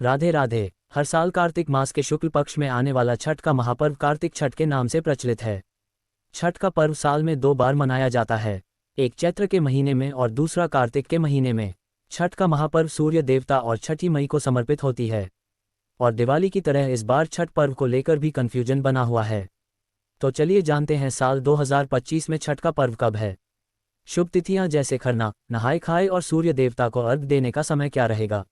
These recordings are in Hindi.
राधे राधे। हर साल कार्तिक मास के शुक्ल पक्ष में आने वाला छठ का महापर्व कार्तिक छठ के नाम से प्रचलित है। छठ का पर्व साल में 2 बार मनाया जाता है, एक चैत्र के महीने में और दूसरा कार्तिक के महीने में। छठ का महापर्व सूर्य देवता और छठी मई को समर्पित होती है। और दिवाली की तरह इस बार छठ पर्व को लेकर भी कन्फ्यूजन बना हुआ है। तो चलिए जानते हैं साल 2025 में छठ का पर्व कब है। शुभ तिथियां जैसे खरना, नहाय खाए और सूर्य देवता को अर्घ्य देने का समय क्या रहेगा।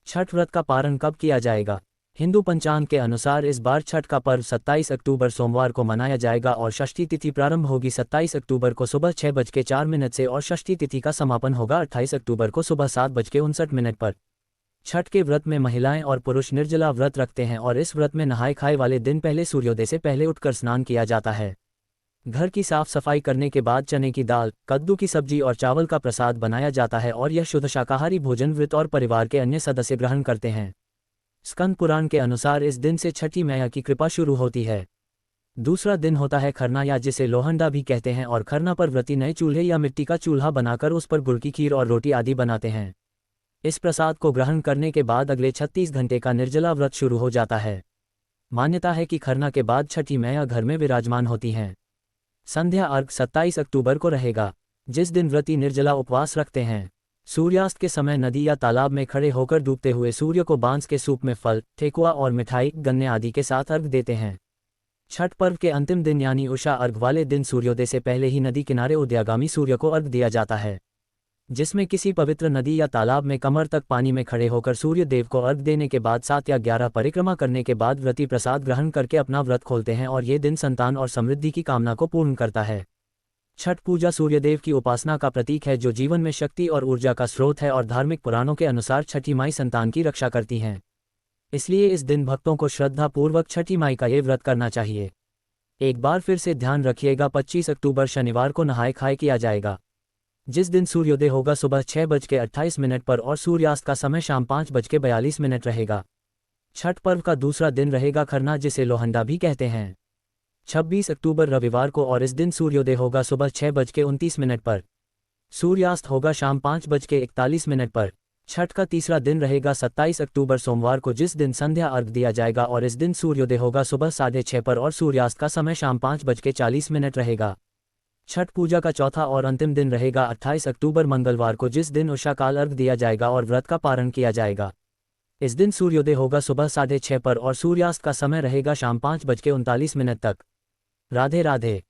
छठ व्रत का पारण कब किया जाएगा। हिंदू पंचांग के अनुसार इस बार छठ का पर्व 27 अक्टूबर सोमवार को मनाया जाएगा और षष्ठी तिथि प्रारंभ होगी 27 अक्टूबर को सुबह 6:04 से और षष्ठी तिथि का समापन होगा 28 अक्टूबर को सुबह 7:59 पर। छठ के व्रत में महिलाएं और पुरुष निर्जला व्रत रखते हैं और इस व्रत में नहाय खाए वाले दिन पहले सूर्योदय से पहले उठकर स्नान किया जाता है। घर की साफ सफाई करने के बाद चने की दाल, कद्दू की सब्जी और चावल का प्रसाद बनाया जाता है और यह शुद्ध शाकाहारी भोजन व्रत और परिवार के अन्य सदस्य ग्रहण करते हैं। स्कंद पुराण के अनुसार इस दिन से छठी मैया की कृपा शुरू होती है। दूसरा दिन होता है खरना या जिसे लोहंडा भी कहते हैं और खरना पर व्रती नए चूल्हे या मिट्टी का चूल्हा बनाकर उस पर गुड़ की खीर और रोटी आदि बनाते हैं। इस प्रसाद को ग्रहण करने के बाद अगले 36 घंटे का निर्जला व्रत शुरू हो जाता है। मान्यता है कि खरना के बाद छठी मैया घर में विराजमान होती हैं। संध्या अर्घ 27 अक्टूबर को रहेगा, जिस दिन व्रती निर्जला उपवास रखते हैं। सूर्यास्त के समय नदी या तालाब में खड़े होकर डूबते हुए सूर्य को बांस के सूप में फल, ठेकुआ और मिठाई, गन्ने आदि के साथ अर्घ देते हैं। छठ पर्व के अंतिम दिन यानी उषा अर्घ वाले दिन सूर्योदय से पहले ही नदी किनारे उदयागामी सूर्य को अर्घ दिया जाता है, जिसमें किसी पवित्र नदी या तालाब में कमर तक पानी में खड़े होकर सूर्य देव को अर्घ देने के बाद 7 या 11 परिक्रमा करने के बाद व्रती प्रसाद ग्रहण करके अपना व्रत खोलते हैं और ये दिन संतान और समृद्धि की कामना को पूर्ण करता है। छठ पूजा सूर्यदेव की उपासना का प्रतीक है जो जीवन में शक्ति और ऊर्जा का स्रोत है और धार्मिक पुराणों के अनुसार छठी माई संतान की रक्षा करती हैं। इसलिए इस दिन भक्तों को श्रद्धापूर्वक छठी माई का ये व्रत करना चाहिए। एक बार फिर से ध्यान रखिएगा 25 अक्टूबर शनिवार को नहाय खाए किया जाएगा, जिस दिन सूर्योदय होगा सुबह 6:28 पर और सूर्यास्त का समय शाम 5:42 रहेगा। छठ पर्व का दूसरा दिन रहेगा खरना जिसे लोहंडा भी कहते हैं। 26 अक्टूबर रविवार को और इस दिन सूर्योदय होगा सुबह 6:29 पर। सूर्यास्त होगा शाम 5:41 पर। छठ का तीसरा दिन रहेगा 27 अक्टूबर सोमवार को जिस दिन संध्या अर्घ दिया जाएगा और इस दिन सूर्योदय होगा सुबह 6:30 पर और सूर्यास्त का समय शाम 5:40 रहेगा। छठ पूजा का चौथा और अंतिम दिन रहेगा 28 अक्टूबर मंगलवार को जिस दिन उषा काल अर्घ दिया जाएगा और व्रत का पारण किया जाएगा। इस दिन सूर्योदय होगा सुबह 6:30 पर और सूर्यास्त का समय रहेगा शाम 5:39 तक। राधे राधे।